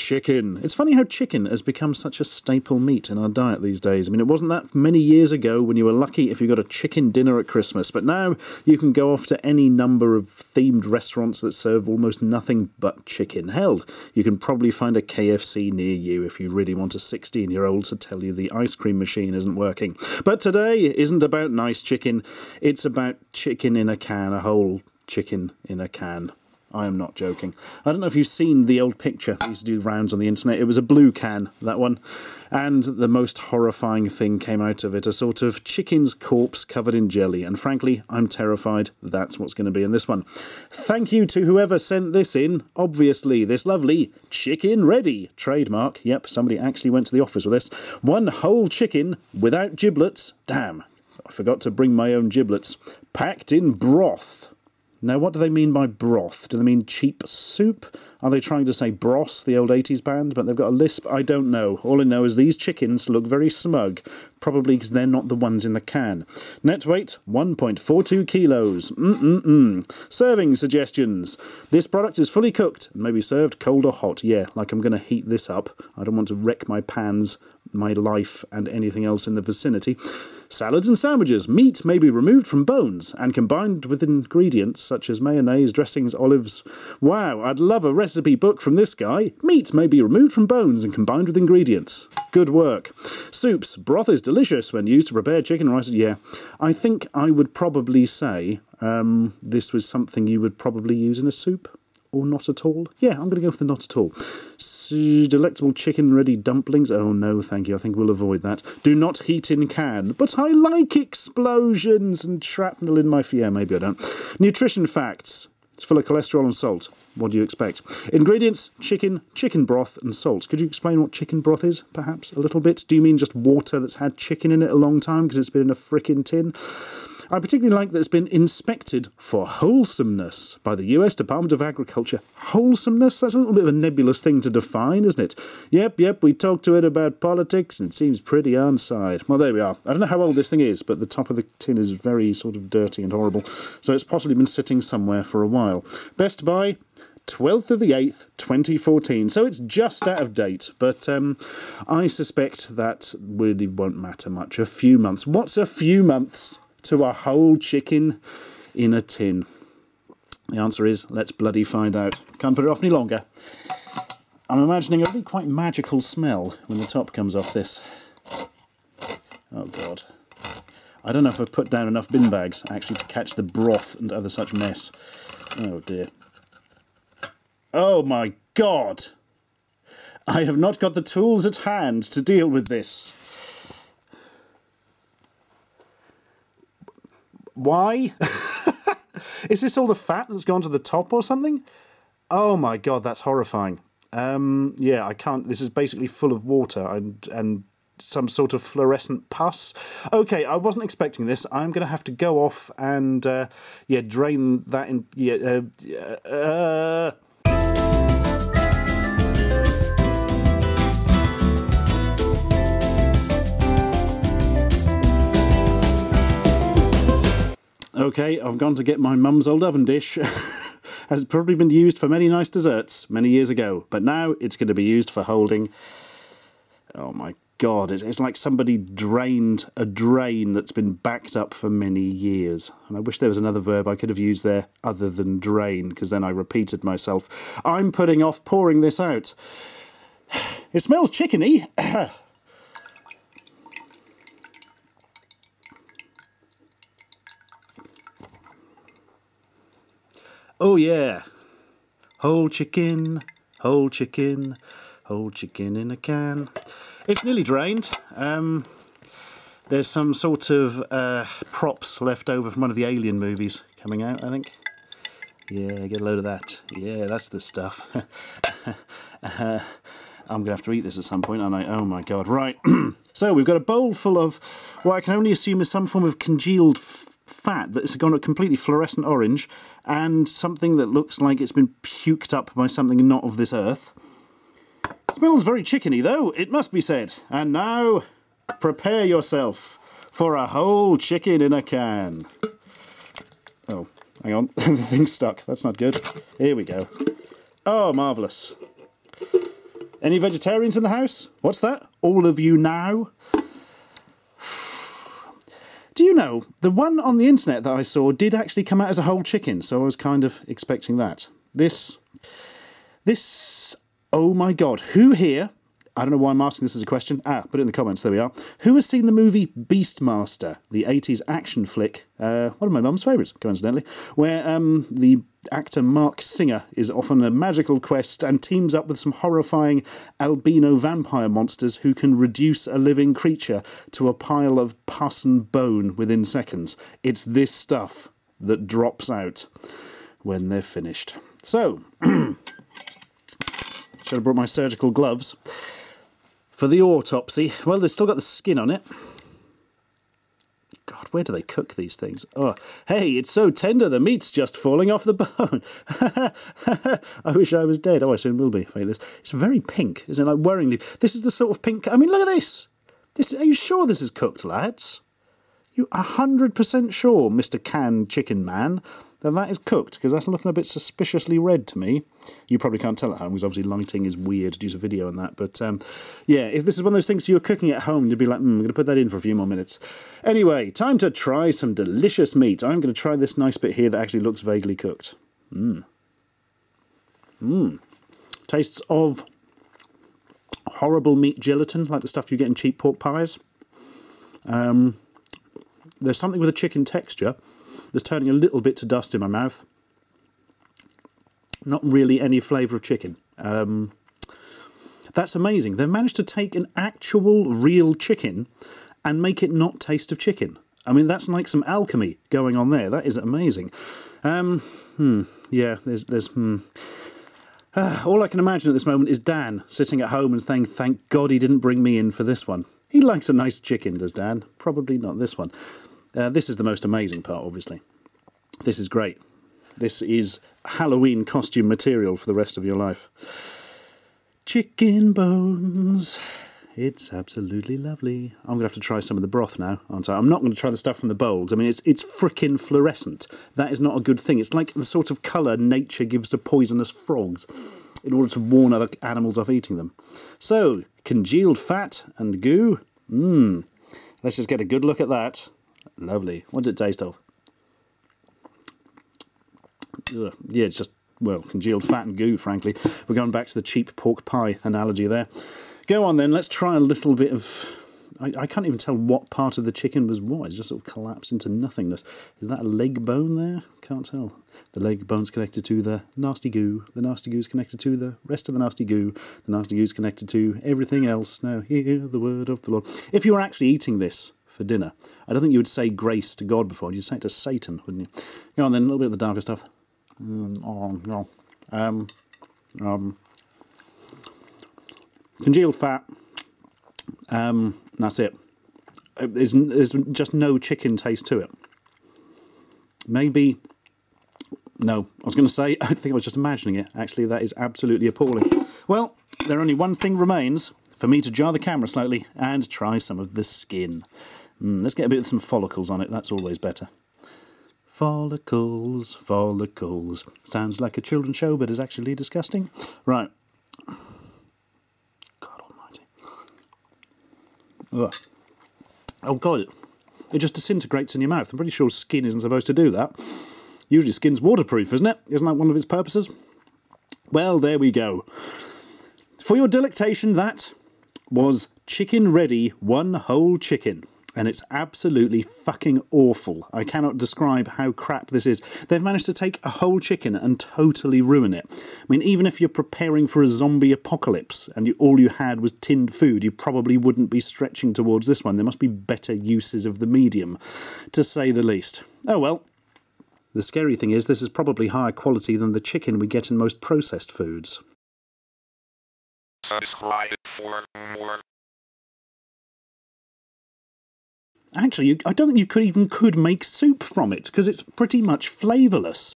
chicken. It's funny how chicken has become such a staple meat in our diet these days. I mean, it wasn't that many years ago when you were lucky if you got a chicken dinner at Christmas, but now you can go off to any number of themed restaurants that serve almost nothing but chicken. Hell, you can probably find a KFC near you if you really want a 16-year-old to tell you the ice cream machine isn't working. But today isn't about nice chicken, it's about chicken in a can, a whole chicken in a can. I am not joking. I don't know if you've seen the old picture that used to do rounds on the internet. It was a blue can, that one. And the most horrifying thing came out of it, a sort of chicken's corpse covered in jelly. And frankly, I'm terrified that's what's going to be in this one. Thank you to whoever sent this in. Obviously, this lovely chicken ready. Trademark. Yep, somebody actually went to the office with this. One whole chicken without giblets. Damn, I forgot to bring my own giblets. Packed in broth. Now, what do they mean by broth? Do they mean cheap soup? Are they trying to say Bros, the old 80s band, but they've got a lisp? I don't know. All I know is these chickens look very smug, probably because they're not the ones in the can. Net weight, 1.42 kilos. Serving suggestions. This product is fully cooked and may be served cold or hot. Yeah, like I'm going to heat this up. I don't want to wreck my pans, my life, and anything else in the vicinity. Salads and sandwiches. Meat may be removed from bones and combined with ingredients such as mayonnaise, dressings, olives. Wow, I'd love a recipe book from this guy. Meat may be removed from bones and combined with ingredients. Good work. Soups. Broth is delicious when used to prepare chicken and rice. Yeah, I think I would probably say this was something you would probably use in a soup. Or not at all? Yeah, I'm going to go for the not at all. Delectable chicken-ready dumplings. Oh, no, thank you. I think we'll avoid that. Do not heat in can. But I like explosions and shrapnel in my... Yeah, maybe I don't. Nutrition facts. It's full of cholesterol and salt. What do you expect? Ingredients, chicken, chicken broth and salt. Could you explain what chicken broth is, perhaps, a little bit? Do you mean just water that's had chicken in it a long time because it's been in a frickin' tin? I particularly like that it's been inspected for wholesomeness by the US Department of Agriculture. Wholesomeness? That's a little bit of a nebulous thing to define, isn't it? Yep, we talked to it about politics and it seems pretty on side. Well, there we are. I don't know how old this thing is, but the top of the tin is very sort of dirty and horrible. So it's possibly been sitting somewhere for a while. Best by 12th of the 8th, 2014. So it's just out of date, but I suspect that really won't matter much. A few months. What's a few months to a whole chicken in a tin? The answer is, let's bloody find out. Can't put it off any longer. I'm imagining a really quite magical smell when the top comes off this. Oh, God. I don't know if I've put down enough bin bags, actually, to catch the broth and other such mess. Oh, dear. Oh, my God! I have not got the tools at hand to deal with this. Why? Is this all the fat that's gone to the top or something? Oh my God, that's horrifying. Yeah, I can't... This is basically full of water and some sort of fluorescent pus. Okay, I wasn't expecting this. I'm going to have to go off and, yeah, drain that in... Yeah, Okay, I've gone to get my mum's old oven dish. Has probably been used for many nice desserts many years ago, but now it's going to be used for holding... Oh my God, it's like somebody drained a drain that's been backed up for many years. And I wish there was another verb I could have used there other than drain, because then I repeated myself. I'm putting off pouring this out. It smells chickeny. Oh yeah, whole chicken, whole chicken, whole chicken in a can. It's nearly drained. There's some sort of props left over from one of the Alien movies coming out, I think. Yeah, get a load of that. Yeah, that's the stuff. I'm going to have to eat this at some point, aren't I? Oh my God, right. So we've got a bowl full of what I can only assume is some form of congealed fat that's gone a completely fluorescent orange, and something that looks like it's been puked up by something not of this earth. It smells very chickeny though, it must be said. And now, prepare yourself for a whole chicken in a can. Oh, hang on, the thing's stuck, that's not good. Here we go. Oh, marvellous. Any vegetarians in the house? What's that? All of you now? Do you know, the one on the internet that I saw did actually come out as a whole chicken, so I was kind of expecting that. This, oh my God, who here, I don't know why I'm asking this as a question, put it in the comments, there we are. Who has seen the movie Beastmaster, the 80s action flick, one of my mum's favourites, coincidentally, where the actor Mark Singer is off on a magical quest and teams up with some horrifying albino vampire monsters who can reduce a living creature to a pile of pus and bone within seconds. It's this stuff that drops out when they're finished. So, should have brought my surgical gloves. For the autopsy, well, they've still got the skin on it. God, where do they cook these things? Oh, hey, it's so tender, the meat's just falling off the bone. I wish I was dead. Oh, I soon will be. It's very pink, isn't it? Like, worryingly. This is the sort of pink... I mean, look at this. Are you sure this is cooked, lads? You 100% sure, Mr. Canned Chicken Man, that is cooked? Because that's looking a bit suspiciously red to me. You probably can't tell at home, because obviously lighting is weird due to video and that. But, yeah, if this is one of those things you were cooking at home, you'd be like, I'm going to put that in for a few more minutes. Anyway, time to try some delicious meat. I'm going to try this nice bit here that actually looks vaguely cooked. Tastes of horrible meat gelatin, like the stuff you get in cheap pork pies. There's something with a chicken texture that's turning a little bit to dust in my mouth. Not really any flavour of chicken. That's amazing. They've managed to take an actual real chicken and make it not taste of chicken. I mean, that's like some alchemy going on there. That is amazing. Yeah, all I can imagine at this moment is Dan sitting at home and saying, thank God he didn't bring me in for this one. He likes a nice chicken, does Dan? Probably not this one. This is the most amazing part, obviously. This is great. This is Halloween costume material for the rest of your life. Chicken bones. It's absolutely lovely. I'm going to have to try some of the broth now, aren't I? I'm not going to try the stuff from the bowls. I mean, it's frickin' fluorescent. That is not a good thing. It's like the sort of colour nature gives to poisonous frogs in order to warn other animals off eating them. So, congealed fat and goo. Let's just get a good look at that. Lovely. What does it taste of? Ugh. Yeah, it's just, well, congealed fat and goo, frankly. We're going back to the cheap pork pie analogy there. Go on then, let's try a little bit of... I can't even tell what part of the chicken was what. It just sort of collapsed into nothingness. Is that a leg bone there? Can't tell. The leg bone's connected to the nasty goo. The nasty goo's connected to the rest of the nasty goo. The nasty goo's connected to everything else. Now hear the word of the Lord. If you were actually eating this for dinner, I don't think you would say grace to God before. You'd say it to Satan, wouldn't you? Go on then, a little bit of the darker stuff. Congealed fat. That's it. There's just no chicken taste to it. Maybe... No, I was going to say, I think I was just imagining it. Actually, that is absolutely appalling. Well, there only one thing remains, for me to jar the camera slightly and try some of the skin. Let's get a bit of some follicles on it, that's always better. Follicles, follicles. Sounds like a children's show, but is actually disgusting. Right. God almighty. Ugh. Oh God, it just disintegrates in your mouth. I'm pretty sure skin isn't supposed to do that. Usually skin's waterproof, isn't it? Isn't that one of its purposes? Well, there we go. For your delectation, that was Chicken Ready, one whole chicken. And it's absolutely fucking awful. I cannot describe how crap this is. They've managed to take a whole chicken and totally ruin it. I mean, even if you're preparing for a zombie apocalypse and all you had was tinned food, you probably wouldn't be stretching towards this one. There must be better uses of the medium, to say the least. Oh well. The scary thing is, this is probably higher quality than the chicken we get in most processed foods. Subscribe for more. Actually, I don't think you could make soup from it, because it's pretty much flavourless.